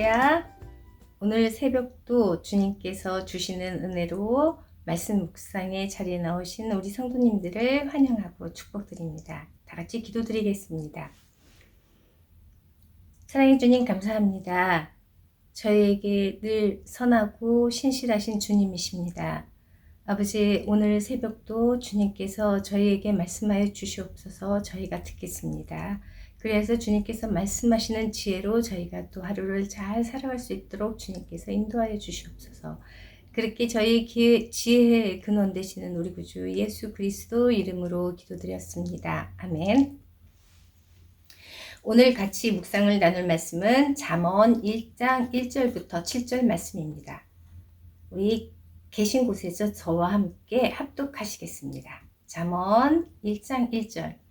할렐루야. 오늘 새벽도 주님께서 주시는 은혜로 말씀 묵상의 자리에 나오신 우리 성도님들을 환영하고 축복드립니다. 다 같이 기도드리겠습니다. 사랑해 주님 감사합니다. 저희에게 늘 선하고 신실하신 주님이십니다. 아버지, 오늘 새벽도 주님께서 저희에게 말씀하여 주시옵소서. 저희가 듣겠습니다. 그래서 주님께서 말씀하시는 지혜로 저희가 또 하루를 잘 살아갈 수 있도록 주님께서 인도하여 주시옵소서. 그렇게 저희 지혜의 근원 되시는 우리 구주 예수 그리스도 이름으로 기도드렸습니다. 아멘. 오늘 같이 묵상을 나눌 말씀은 잠언 1장 1절부터 7절 말씀입니다. 우리 계신 곳에서 저와 함께 합독하시겠습니다. 잠언 1장 1절.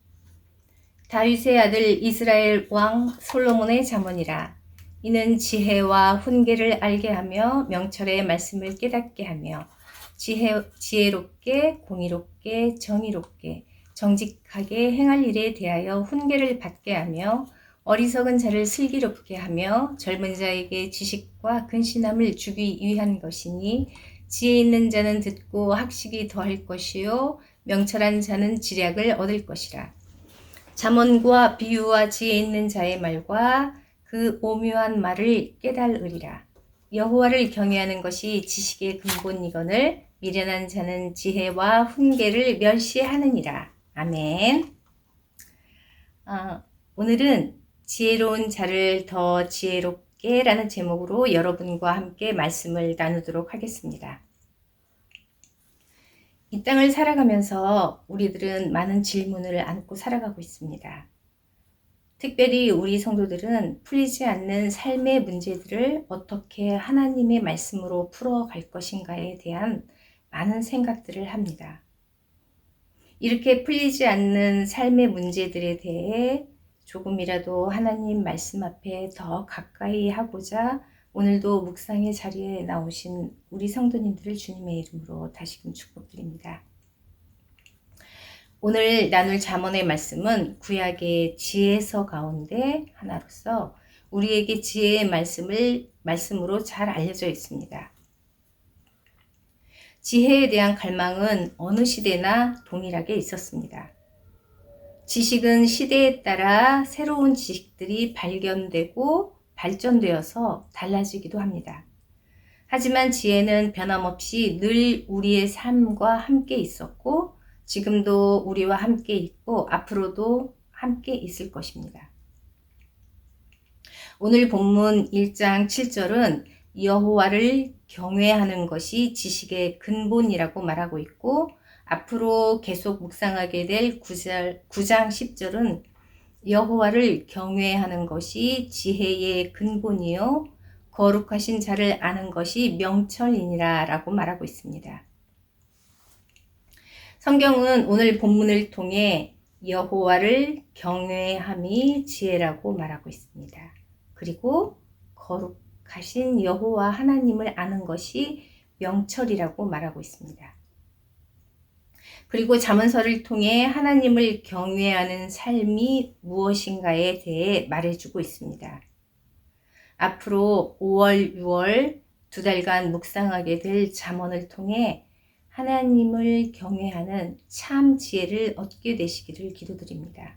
다윗의 아들 이스라엘 왕 솔로몬의 잠언이라. 이는 지혜와 훈계를 알게 하며 명철의 말씀을 깨닫게 하며 지혜롭게 공의롭게 정의롭게 정직하게 행할 일에 대하여 훈계를 받게 하며 어리석은 자를 슬기롭게 하며 젊은 자에게 지식과 근신함을 주기 위한 것이니 지혜 있는 자는 듣고 학식이 더할 것이요 명철한 자는 지략을 얻을 것이라. 잠언과 비유와 지혜 있는 자의 말과 그 오묘한 말을 깨달으리라. 여호와를 경외하는 것이 지식의 근본이거늘 미련한 자는 지혜와 훈계를 멸시하느니라. 아멘. 오늘은 지혜로운 자를 더 지혜롭게 라는 제목으로 여러분과 함께 말씀을 나누도록 하겠습니다. 이 땅을 살아가면서 우리들은 많은 질문을 안고 살아가고 있습니다. 특별히 우리 성도들은 풀리지 않는 삶의 문제들을 어떻게 하나님의 말씀으로 풀어갈 것인가에 대한 많은 생각들을 합니다. 이렇게 풀리지 않는 삶의 문제들에 대해 조금이라도 하나님 말씀 앞에 더 가까이 하고자 오늘도 묵상의 자리에 나오신 우리 성도님들을 주님의 이름으로 다시금 축복드립니다. 오늘 나눌 잠언의 말씀은 구약의 지혜서 가운데 하나로서 우리에게 지혜의 말씀으로 잘 알려져 있습니다. 지혜에 대한 갈망은 어느 시대나 동일하게 있었습니다. 지식은 시대에 따라 새로운 지식들이 발견되고 발전되어서 달라지기도 합니다. 하지만 지혜는 변함없이 늘 우리의 삶과 함께 있었고 지금도 우리와 함께 있고 앞으로도 함께 있을 것입니다. 오늘 본문 1장 7절은 여호와를 경외하는 것이 지식의 근본이라고 말하고 있고 앞으로 계속 묵상하게 될 9장 10절은 여호와를 경외하는 것이 지혜의 근본이요 거룩하신 자를 아는 것이 명철이니라 라고 말하고 있습니다. 성경은 오늘 본문을 통해 여호와를 경외함이 지혜라고 말하고 있습니다. 그리고 거룩하신 여호와 하나님을 아는 것이 명철이라고 말하고 있습니다. 그리고 잠언서를 통해 하나님을 경외하는 삶이 무엇인가에 대해 말해주고 있습니다. 앞으로 5월, 6월 2달간 묵상하게 될 잠언을 통해 하나님을 경외하는 참 지혜를 얻게 되시기를 기도드립니다.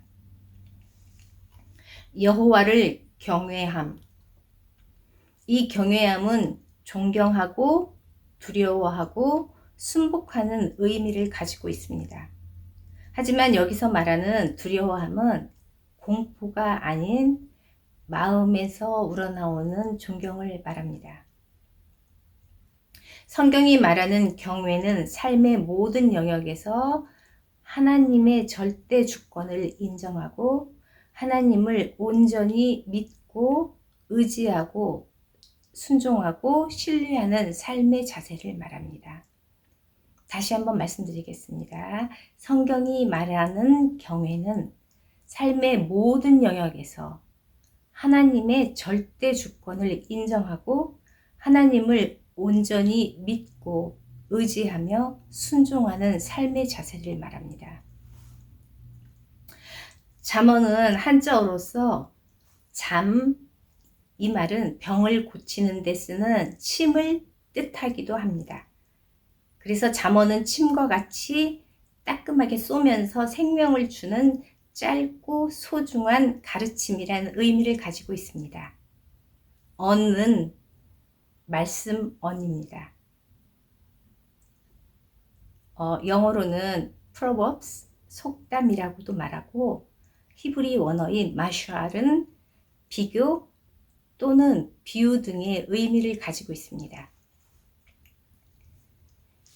여호와를 경외함. 이 경외함은 존경하고 두려워하고 순복하는 의미를 가지고 있습니다. 하지만 여기서 말하는 두려워함은 공포가 아닌 마음에서 우러나오는 존경을 말합니다. 성경이 말하는 경외는 삶의 모든 영역에서 하나님의 절대 주권을 인정하고 하나님을 온전히 믿고 의지하고 순종하고 신뢰하는 삶의 자세를 말합니다. 다시 한번 말씀드리겠습니다. 성경이 말하는 경외는 삶의 모든 영역에서 하나님의 절대 주권을 인정하고 하나님을 온전히 믿고 의지하며 순종하는 삶의 자세를 말합니다. 잠언은 한자어로서 잠, 이 말은 병을 고치는 데 쓰는 침을 뜻하기도 합니다. 그래서 잠언은 침과 같이 따끔하게 쏘면서 생명을 주는 짧고 소중한 가르침이라는 의미를 가지고 있습니다. 언은 말씀 언입니다. 영어로는 Proverbs, 속담이라고도 말하고, 히브리 원어인 마샬은 비교 또는 비유 등의 의미를 가지고 있습니다.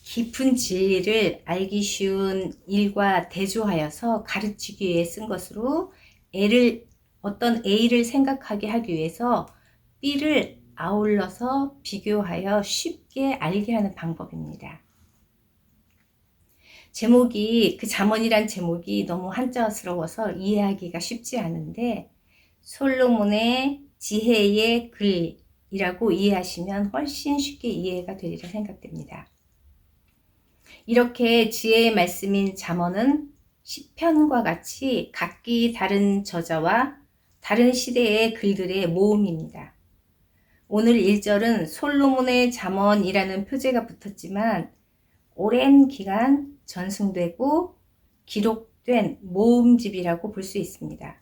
깊은 진리를 알기 쉬운 일과 대조하여서 가르치기 위해 쓴 것으로 어떤 A를 생각하게 하기 위해서 B를 아울러서 비교하여 쉽게 알게 하는 방법입니다. 그 잠언이란 제목이 너무 한자스러워서 이해하기가 쉽지 않은데, 솔로몬의 지혜의 글이라고 이해하시면 훨씬 쉽게 이해가 되리라 생각됩니다. 이렇게 지혜의 말씀인 잠언은 시편과 같이 각기 다른 저자와 다른 시대의 글들의 모음입니다. 오늘 1절은 솔로몬의 잠언이라는 표제가 붙었지만 오랜 기간 전승되고 기록된 모음집이라고 볼 수 있습니다.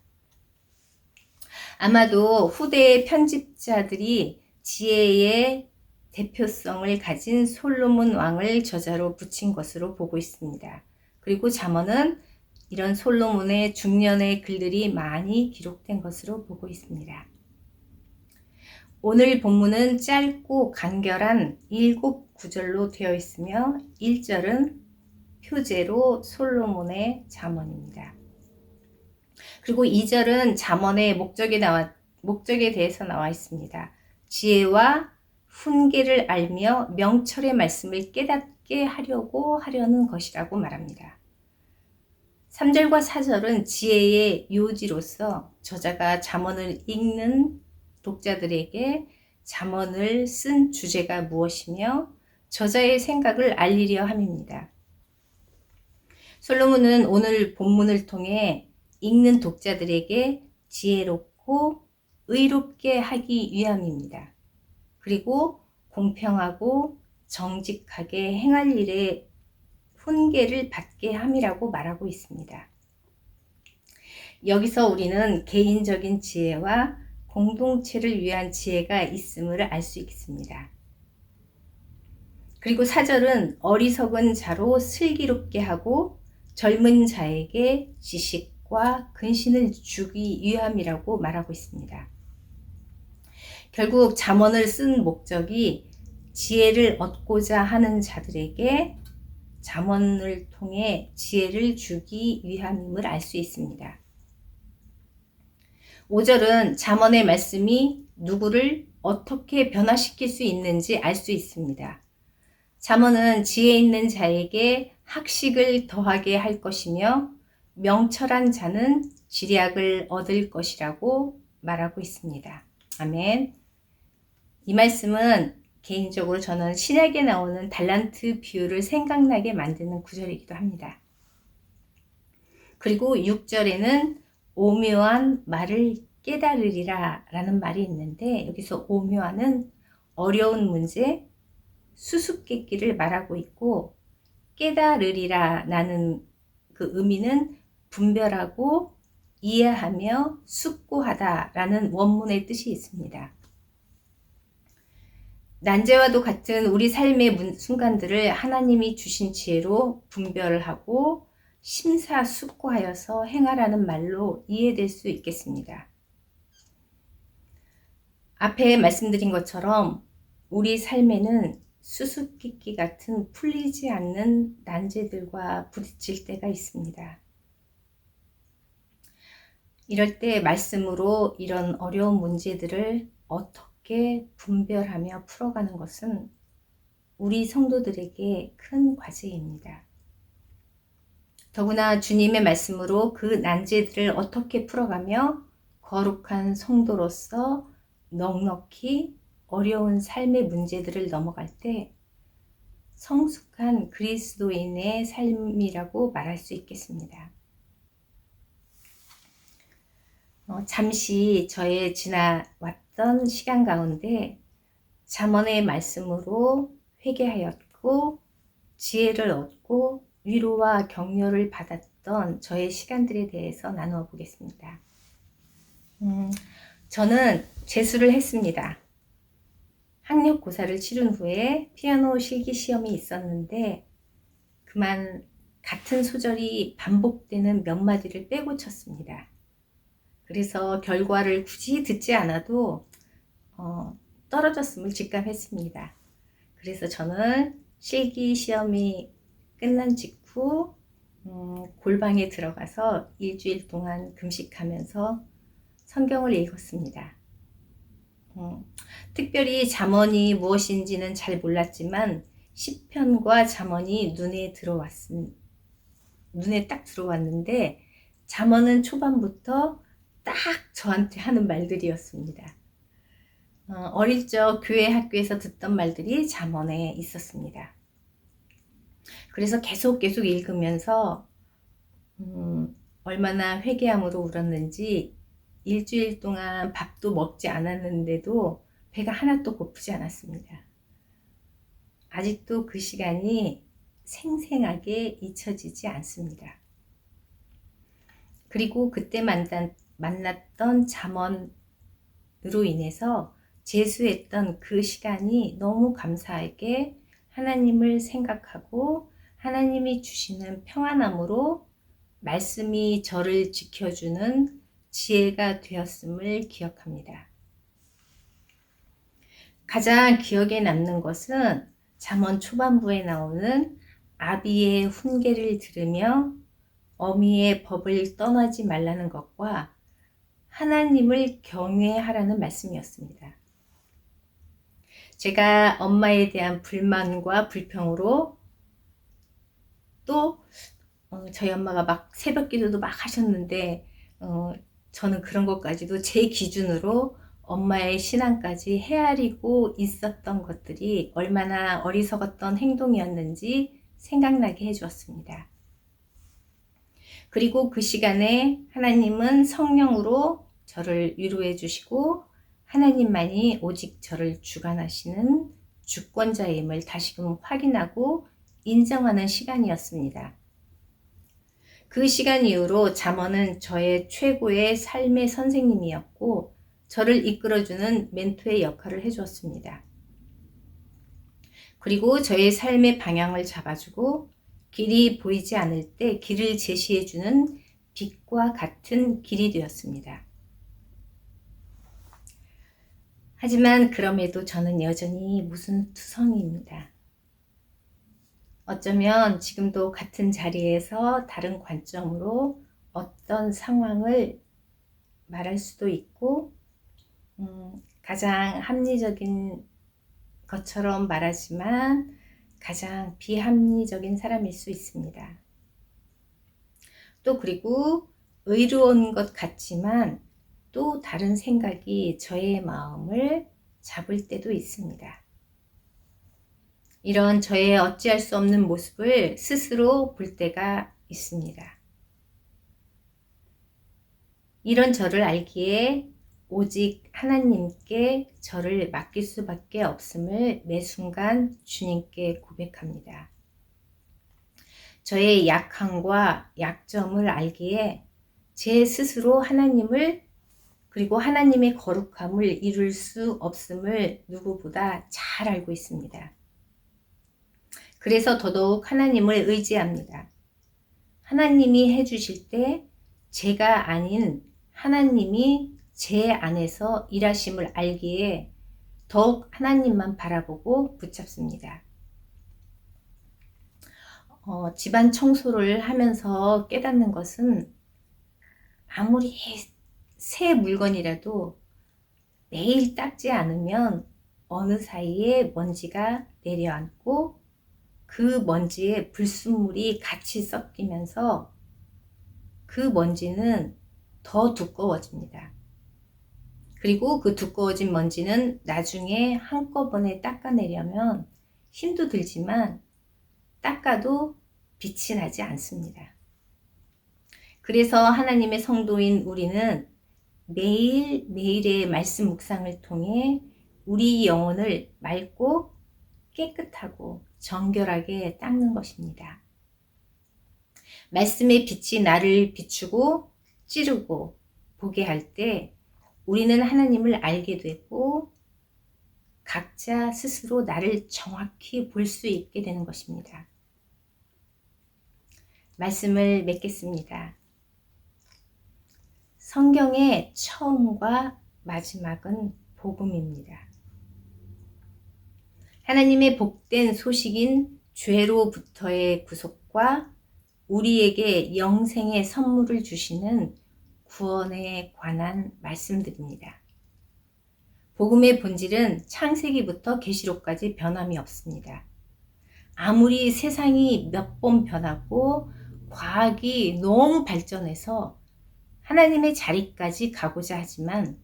아마도 후대의 편집자들이 지혜의 대표성을 가진 솔로몬 왕을 저자로 붙인 것으로 보고 있습니다. 그리고 잠언은 이런 솔로몬의 중년의 글들이 많이 기록된 것으로 보고 있습니다. 오늘 본문은 짧고 간결한 7구절로 되어 있으며 1절은 표제로 솔로몬의 잠언입니다. 그리고 2절은 잠언의 목적에 대해서 나와 있습니다. 지혜와 훈계를 알며 명철의 말씀을 깨닫게 하려는 것이라고 말합니다. 3절과 4절은 지혜의 요지로서 저자가 잠언을 읽는 독자들에게 잠언을 쓴 주제가 무엇이며 저자의 생각을 알리려 함입니다. 솔로몬은 오늘 본문을 통해 읽는 독자들에게 지혜롭고 의롭게 하기 위함입니다. 그리고 공평하고 정직하게 행할 일에 훈계를 받게 함이라고 말하고 있습니다. 여기서 우리는 개인적인 지혜와 공동체를 위한 지혜가 있음을 알 수 있습니다. 그리고 4절은 어리석은 자로 슬기롭게 하고 젊은 자에게 지식과 근신을 주기 위함이라고 말하고 있습니다. 결국 잠언을 쓴 목적이 지혜를 얻고자 하는 자들에게 잠언을 통해 지혜를 주기 위함임을 알 수 있습니다. 5절은 잠언의 말씀이 누구를 어떻게 변화시킬 수 있는지 알 수 있습니다. 잠언은 지혜 있는 자에게 학식을 더하게 할 것이며 명철한 자는 지략을 얻을 것이라고 말하고 있습니다. 아멘. 이 말씀은 개인적으로 저는 신약에 나오는 달란트 비유를 생각나게 만드는 구절이기도 합니다. 그리고 6절에는 오묘한 말을 깨달으리라 라는 말이 있는데, 여기서 오묘한은 어려운 문제, 수수께끼를 말하고 있고, 깨달으리라 라는 그 의미는 분별하고 이해하며 숙고하다 라는 원문의 뜻이 있습니다. 난제와도 같은 우리 삶의 순간들을 하나님이 주신 지혜로 분별하고 심사숙고하여서 행하라는 말로 이해될 수 있겠습니다. 앞에 말씀드린 것처럼 우리 삶에는 수수께끼 같은 풀리지 않는 난제들과 부딪힐 때가 있습니다. 이럴 때 말씀으로 이런 어려운 문제들을 어떻게 분별하며 풀어가는 것은 우리 성도들에게 큰 과제입니다. 더구나 주님의 말씀으로 그 난제들을 어떻게 풀어가며 거룩한 성도로서 넉넉히 어려운 삶의 문제들을 넘어갈 때 성숙한 그리스도인의 삶이라고 말할 수 있겠습니다. 잠시 저의 지나왔던 시간 가운데 잠언의 말씀으로 회개하였고 지혜를 얻고 위로와 격려를 받았던 저의 시간들에 대해서 나누어 보겠습니다. 저는 재수를 했습니다. 학력고사를 치른 후에 피아노 실기 시험이 있었는데 그만 같은 소절이 반복되는 몇 마디를 빼고 쳤습니다. 그래서 결과를 굳이 듣지 않아도 떨어졌음을 직감했습니다. 그래서 저는 실기 시험이 끝난 직후 골방에 들어가서 일주일 동안 금식하면서 성경을 읽었습니다. 특별히 잠언이 무엇인지는 잘 몰랐지만 시편과 잠언이 눈에 딱 들어왔는데 잠언은 초반부터 딱 저한테 하는 말들이었습니다. 어릴 적 교회 학교에서 듣던 말들이 잠언에 있었습니다. 그래서 계속 읽으면서 얼마나 회개함으로 울었는지 일주일 동안 밥도 먹지 않았는데도 배가 하나도 고프지 않았습니다. 아직도 그 시간이 생생하게 잊혀지지 않습니다. 그리고 그때 만났던 잠언으로 인해서 재수했던 그 시간이 너무 감사하게 하나님을 생각하고 하나님이 주시는 평안함으로 말씀이 저를 지켜주는 지혜가 되었음을 기억합니다. 가장 기억에 남는 것은 잠언 초반부에 나오는 아비의 훈계를 들으며 어미의 법을 떠나지 말라는 것과 하나님을 경외하라는 말씀이었습니다. 제가 엄마에 대한 불만과 불평으로 또 저희 엄마가 막 새벽 기도도 막 하셨는데 저는 그런 것까지도 제 기준으로 엄마의 신앙까지 헤아리고 있었던 것들이 얼마나 어리석었던 행동이었는지 생각나게 해주었습니다. 그리고 그 시간에 하나님은 성령으로 저를 위로해 주시고 하나님만이 오직 저를 주관하시는 주권자임을 다시금 확인하고 인정하는 시간이었습니다. 그 시간 이후로 잠언은 저의 최고의 삶의 선생님이었고 저를 이끌어주는 멘토의 역할을 해주었습니다. 그리고 저의 삶의 방향을 잡아주고 길이 보이지 않을 때 길을 제시해주는 빛과 같은 길이 되었습니다. 하지만 그럼에도 저는 여전히 무슨 투성이입니다. 어쩌면 지금도 같은 자리에서 다른 관점으로 어떤 상황을 말할 수도 있고 가장 합리적인 것처럼 말하지만 가장 비합리적인 사람일 수 있습니다. 또 그리고 의로운 것 같지만 또 다른 생각이 저의 마음을 잡을 때도 있습니다. 이런 저의 어찌할 수 없는 모습을 스스로 볼 때가 있습니다. 이런 저를 알기에 오직 하나님께 저를 맡길 수밖에 없음을 매 순간 주님께 고백합니다. 저의 약함과 약점을 알기에 제 스스로 하나님을 그리고 하나님의 거룩함을 이룰 수 없음을 누구보다 잘 알고 있습니다. 그래서 더더욱 하나님을 의지합니다. 하나님이 해주실 때 제가 아닌 하나님이 제 안에서 일하심을 알기에 더욱 하나님만 바라보고 붙잡습니다. 집안 청소를 하면서 깨닫는 것은 아무리 새 물건이라도 매일 닦지 않으면 어느 사이에 먼지가 내려앉고 그 먼지에 불순물이 같이 섞이면서 그 먼지는 더 두꺼워집니다. 그리고 그 두꺼워진 먼지는 나중에 한꺼번에 닦아내려면 힘도 들지만 닦아도 빛이 나지 않습니다. 그래서 하나님의 성도인 우리는 매일매일의 말씀 묵상을 통해 우리 영혼을 맑고 깨끗하고 정결하게 닦는 것입니다. 말씀의 빛이 나를 비추고 찌르고 보게 할 때 우리는 하나님을 알게 되고 각자 스스로 나를 정확히 볼 수 있게 되는 것입니다. 말씀을 맺겠습니다. 성경의 처음과 마지막은 복음입니다. 하나님의 복된 소식인 죄로부터의 구속과 우리에게 영생의 선물을 주시는 구원에 관한 말씀들입니다. 복음의 본질은 창세기부터 계시록까지 변함이 없습니다. 아무리 세상이 몇 번 변하고 과학이 너무 발전해서 하나님의 자리까지 가고자 하지만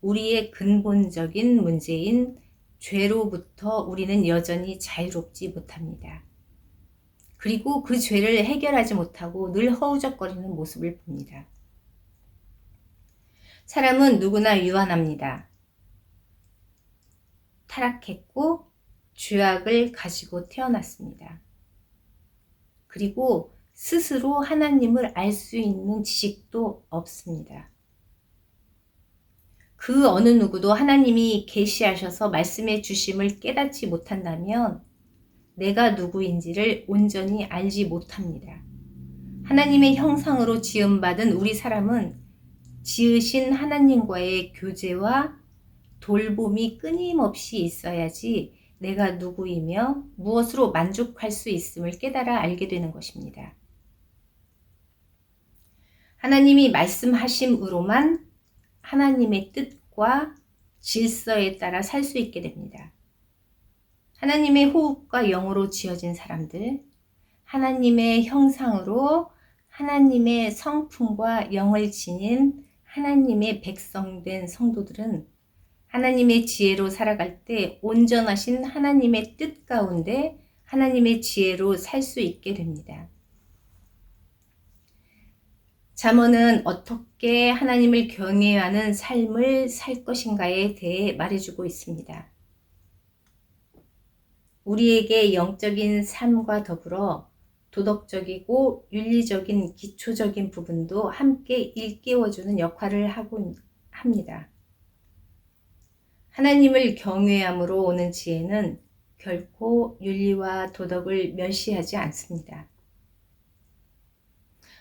우리의 근본적인 문제인 죄로부터 우리는 여전히 자유롭지 못합니다. 그리고 그 죄를 해결하지 못하고 늘 허우적거리는 모습을 봅니다. 사람은 누구나 유한합니다. 타락했고 죄악을 가지고 태어났습니다. 그리고 스스로 하나님을 알 수 있는 지식도 없습니다. 그 어느 누구도 하나님이 계시하셔서 말씀해 주심을 깨닫지 못한다면 내가 누구인지를 온전히 알지 못합니다. 하나님의 형상으로 지음받은 우리 사람은 지으신 하나님과의 교제와 돌봄이 끊임없이 있어야지 내가 누구이며 무엇으로 만족할 수 있음을 깨달아 알게 되는 것입니다. 하나님이 말씀하심으로만 하나님의 뜻과 질서에 따라 살 수 있게 됩니다. 하나님의 호흡과 영으로 지어진 사람들, 하나님의 형상으로 하나님의 성품과 영을 지닌 하나님의 백성된 성도들은 하나님의 지혜로 살아갈 때 온전하신 하나님의 뜻 가운데 하나님의 지혜로 살 수 있게 됩니다. 잠언은 어떻게 하나님을 경외하는 삶을 살 것인가에 대해 말해주고 있습니다. 우리에게 영적인 삶과 더불어 도덕적이고 윤리적인 기초적인 부분도 함께 일깨워주는 역할을 하고 합니다. 하나님을 경외함으로 오는 지혜는 결코 윤리와 도덕을 멸시하지 않습니다.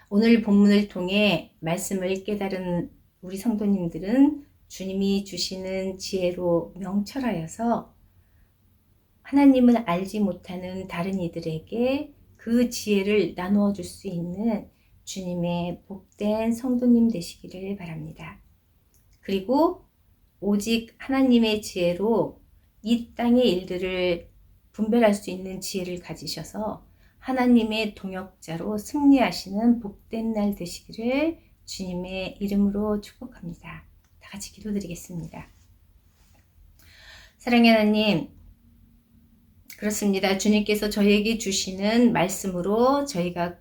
오늘 본문을 통해 말씀을 깨달은 우리 성도님들은 주님이 주시는 지혜로 명철하여서 하나님을 알지 못하는 다른 이들에게 그 지혜를 나누어 줄 수 있는 주님의 복된 성도님 되시기를 바랍니다. 그리고 오직 하나님의 지혜로 이 땅의 일들을 분별할 수 있는 지혜를 가지셔서 하나님의 동역자로 승리하시는 복된 날 되시기를 주님의 이름으로 축복합니다. 다 같이 기도드리겠습니다. 사랑의 하나님, 그렇습니다. 주님께서 저희에게 주시는 말씀으로 저희가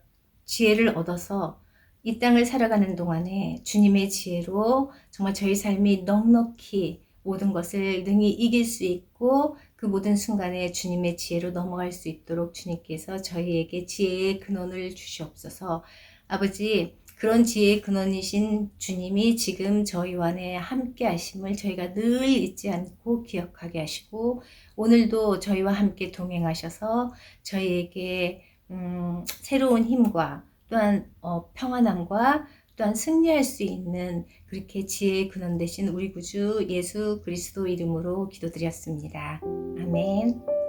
지혜를 얻어서 이 땅을 살아가는 동안에 주님의 지혜로 정말 저희 삶이 넉넉히 모든 것을 능히 이길 수 있고 그 모든 순간에 주님의 지혜로 넘어갈 수 있도록 주님께서 저희에게 지혜의 근원을 주시옵소서. 아버지, 그런 지혜의 근원이신 주님이 지금 저희와 안에 함께 하심을 저희가 늘 잊지 않고 기억하게 하시고 오늘도 저희와 함께 동행하셔서 저희에게 새로운 힘과 또한 평안함과 또한 승리할 수 있는 그렇게 지혜의 근원 되신 우리 구주 예수 그리스도 이름으로 기도드렸습니다. 아멘.